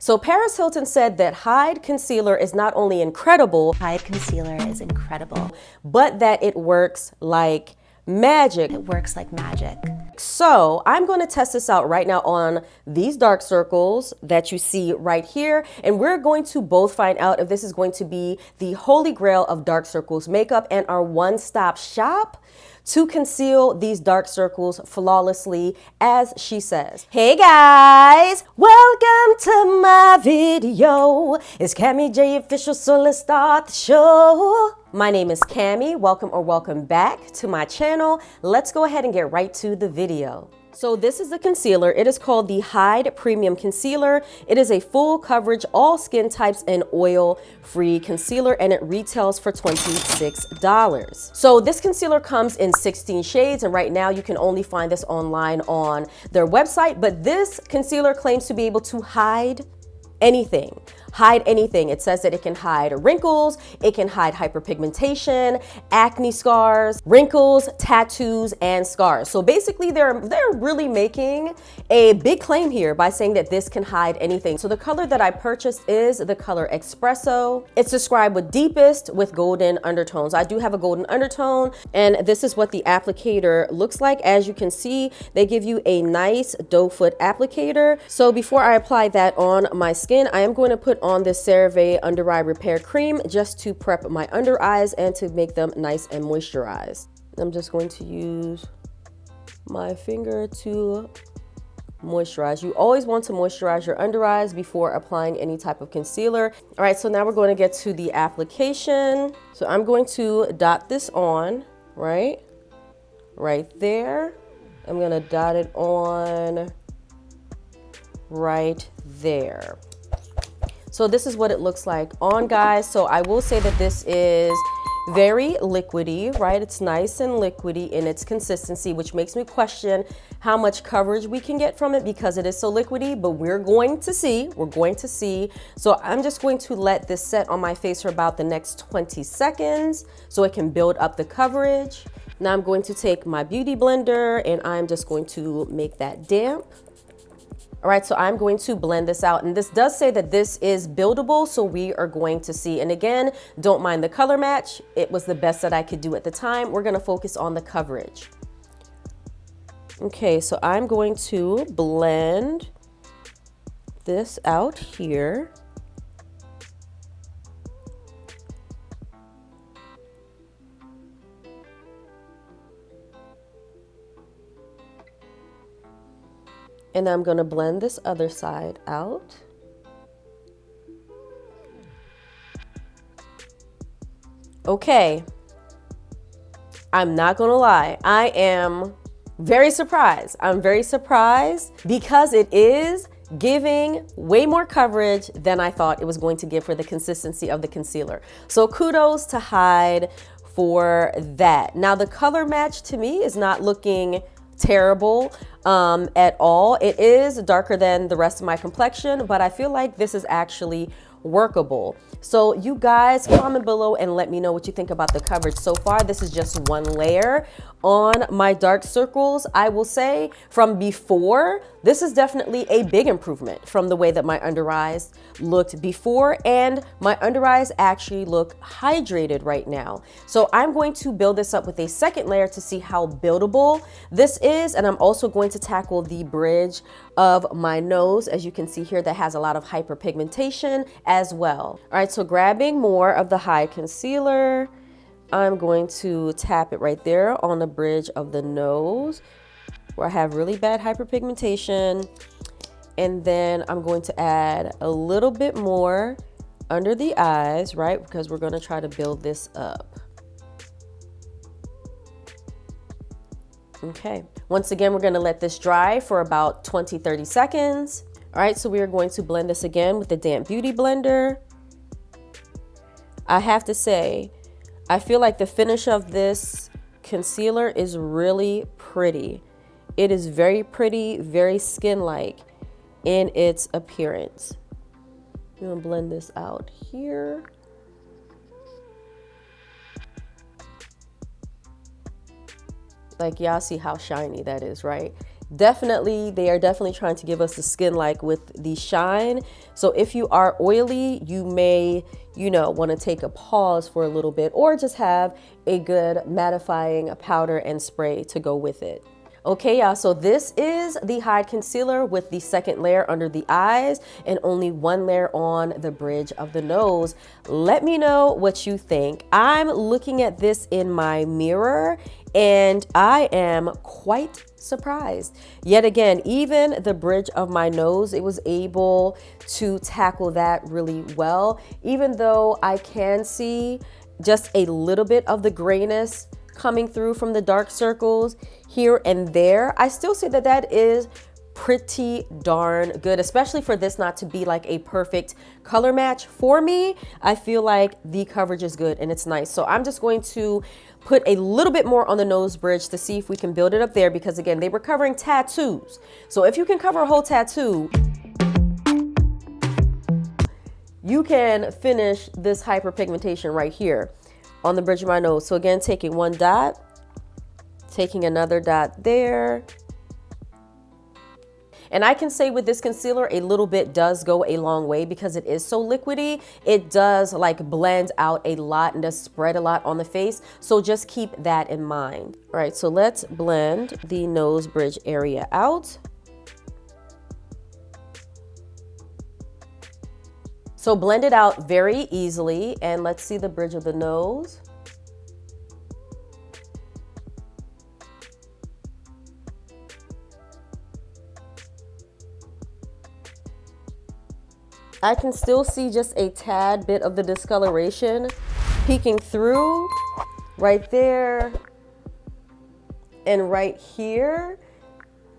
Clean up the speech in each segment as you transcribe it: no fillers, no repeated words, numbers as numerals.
So Paris Hilton said that Hide Concealer is not only incredible, Hide concealer is incredible. but that it works like magic. It works like magic. So I'm going to test this out right now on these dark circles that you see right here. And we're going to both find out if this is going to be the holy grail of dark circles makeup and our one-stop shop to conceal these dark circles flawlessly, as she says. Hey guys, welcome to my video. It's Cami J Official, so let's start the show. My name is Cami. Welcome back to my channel. Let's go ahead and get right to the video. So this is the concealer. It is called the Hide Premium Concealer. It is a full coverage, all skin types and oil-free concealer, and it retails for $26. So this concealer comes in 16 shades, and right now you can only find this online on their website, but this concealer claims to be able to hide anything. Hide anything. It says that it can hide wrinkles, it can hide hyperpigmentation, acne scars, wrinkles, tattoos, and scars. So basically they're really making a big claim here by saying that this can hide anything. So the color that I purchased is the color Espresso. It's described with deepest with golden undertones. I do have a golden undertone, and this is what the applicator looks like. As you can see, they give you a nice doe foot applicator. So before I apply that on my skin, I am going to put on this CeraVe Under Eye Repair Cream just to prep my under eyes and to make them nice and moisturized. I'm just going to use my finger to moisturize. You always want to moisturize your under eyes before applying any type of concealer. All right, so now we're going to get to the application. So I'm going to dot this on, right there. I'm going to dot it on right there. So this is what it looks like on, guys. So I will say that this is very liquidy, right? It's nice and liquidy in its consistency, which makes me question how much coverage we can get from it because it is so liquidy, but we're going to see. So I'm just going to let this set on my face for about the next 20 seconds so it can build up the coverage. Now I'm going to take my beauty blender and I'm just going to make that damp. All right, so I'm going to blend this out, and this does say that this is buildable, so we are going to see. And again, don't mind the color match. It was the best that I could do at the time. We're gonna focus on the coverage. Okay, so I'm going to blend this out here. And I'm going to blend this other side out. Okay, I'm not going to lie. I am very surprised. I'm very surprised because it is giving way more coverage than I thought it was going to give for the consistency of the concealer. So kudos to Hide for that. Now the color match to me is not looking terrible at all. It is darker than the rest of my complexion, but I feel like this is actually workable. So you guys comment below and let me know what you think about the coverage so far. This is just one layer on my dark circles. I will say from before, this is definitely a big improvement from the way that my under eyes looked before, and my under eyes actually look hydrated right now. So I'm going to build this up with a second layer to see how buildable this is, and I'm also going to tackle the bridge of my nose, as you can see here, that has a lot of hyperpigmentation as well. All right, so grabbing more of the Hide concealer, I'm going to tap it right there on the bridge of the nose where I have really bad hyperpigmentation. And then I'm going to add a little bit more under the eyes, right? Because we're going to try to build this up. Okay. Once again, we're going to let this dry for about 20-30 seconds. All right, so we are going to blend this again with the damp beauty blender. I have to say, I feel like the finish of this concealer is really pretty. It is very pretty, very skin-like in its appearance. I'm gonna blend this out here. Like, y'all see how shiny that is, right? Definitely, they are definitely trying to give us the skin like with the shine. So if you are oily, you may, want to take a pause for a little bit, or just have a good mattifying powder and spray to go with it. Okay, y'all, so this is the hide concealer with the second layer under the eyes and only one layer on the bridge of the nose. Let me know what you think. I'm looking at this in my mirror and I am quite surprised. Yet again, even the bridge of my nose, it was able to tackle that really well, even though I can see just a little bit of the grayness coming through from the dark circles here and there. I still say that that is pretty darn good, especially for this not to be like a perfect color match for me. I feel like the coverage is good and it's nice. So I'm just going to put a little bit more on the nose bridge to see if we can build it up there, because again, they were covering tattoos. So if you can cover a whole tattoo, you can finish this hyperpigmentation right here on the bridge of my nose. So again, taking one dot, taking another dot there. And I can say with this concealer, a little bit does go a long way because it is so liquidy. It does like blend out a lot and does spread a lot on the face. So just keep that in mind. All right, so let's blend the nose bridge area out. So blend it out very easily, and let's see the bridge of the nose. I can still see just a tad bit of the discoloration peeking through right there and right here.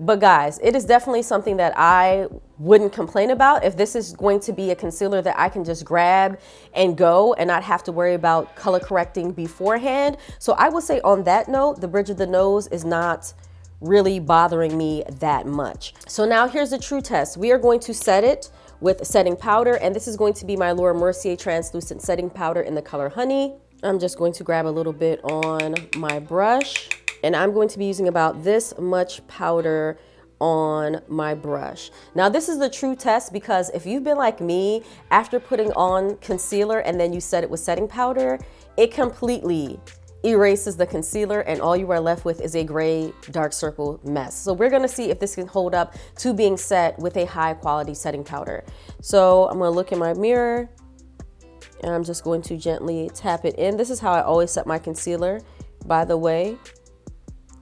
But guys, it is definitely something that I wouldn't complain about if this is going to be a concealer that I can just grab and go and not have to worry about color correcting beforehand. So I would say on that note, the bridge of the nose is not really bothering me that much. So now here's the true test. We are going to set it with setting powder, and this is going to be my Laura Mercier translucent setting powder in the color Honey. I'm just going to grab a little bit on my brush, and I'm going to be using about this much powder on my brush. Now this is the true test, because if you've been like me, after putting on concealer and then you set it with setting powder, it completely erases the concealer and all you are left with is a gray dark circle mess. So we're gonna see if this can hold up to being set with a high quality setting powder. So I'm gonna look in my mirror and I'm just going to gently tap it in. This is how I always set my concealer, by the way.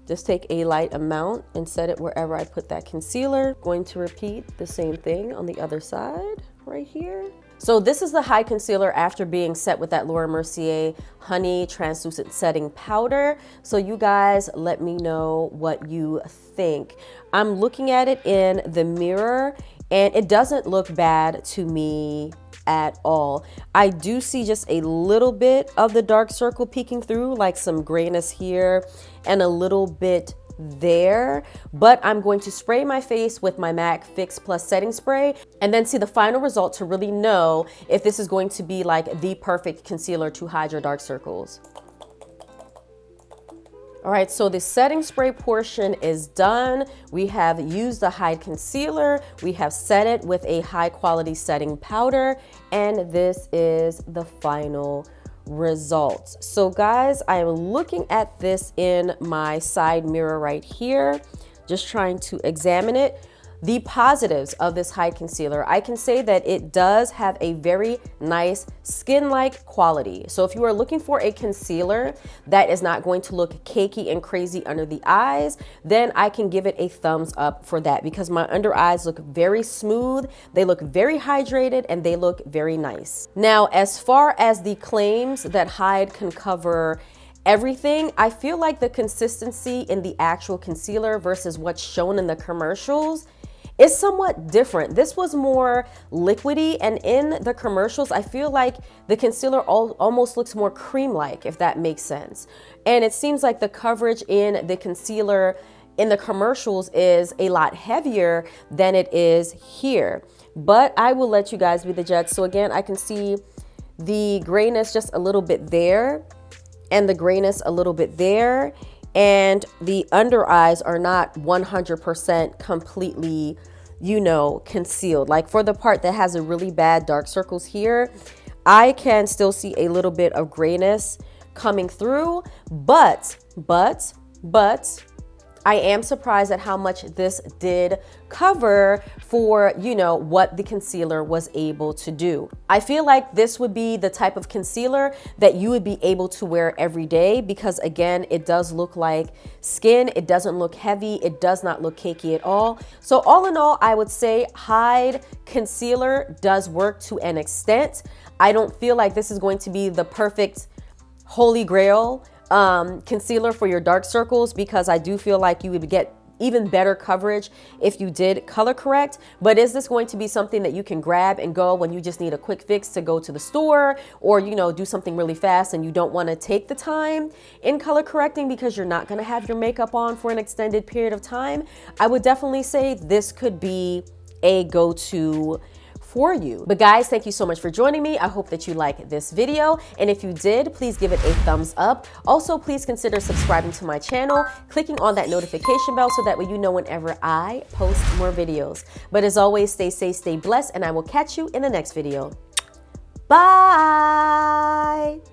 Just take a light amount and set it wherever I put that concealer. Going to repeat the same thing on the other side right here. So this is the high concealer after being set with that Laura Mercier Honey Translucent Setting Powder. So you guys let me know what you think. I'm looking at it in the mirror and it doesn't look bad to me at all. I do see just a little bit of the dark circle peeking through, like some grayness here and a little bit there, but I'm going to spray my face with my MAC Fix Plus setting spray and then see the final result to really know if this is going to be like the perfect concealer to hide your dark circles. All right, so the setting spray portion is done. We have used the hide concealer, we have set it with a high quality setting powder, and this is the final results. So guys, I am looking at this in my side mirror right here, just trying to examine it. The positives of this hide concealer, I can say that it does have a very nice skin-like quality. So if you are looking for a concealer that is not going to look cakey and crazy under the eyes, then I can give it a thumbs up for that, because my under eyes look very smooth, they look very hydrated, and they look very nice. Now, as far as the claims that hide can cover everything, I feel like the consistency in the actual concealer versus what's shown in the commercials is somewhat different. This was more liquidy, and in the commercials, I feel like the concealer almost looks more cream-like, if that makes sense. And it seems like the coverage in the concealer in the commercials is a lot heavier than it is here. But I will let you guys be the judge. So again, I can see the grayness just a little bit there, and the grayness a little bit there. and the under eyes are not 100% completely, you know, concealed. Like for the part that has a really bad dark circles here, I can still see a little bit of grayness coming through, but I am surprised at how much this did cover for, you know, what the concealer was able to do. I feel like this would be the type of concealer that you would be able to wear every day because, again, it does look like skin. It doesn't look heavy. It does not look cakey at all. So all in all, I would say Hide concealer does work to an extent. I don't feel like this is going to be the perfect holy grail concealer for your dark circles, because I do feel like you would get even better coverage if you did color correct. But is this going to be something that you can grab and go when you just need a quick fix to go to the store, or, you know, do something really fast and you don't want to take the time in color correcting because you're not going to have your makeup on for an extended period of time? I would definitely say this could be a go-to for you. But guys, thank you so much for joining me. I hope that you like this video. And if you did, please give it a thumbs up. Also, please consider subscribing to my channel, clicking on that notification bell so that way you know whenever I post more videos. But as always, stay safe, stay blessed, and I will catch you in the next video. Bye.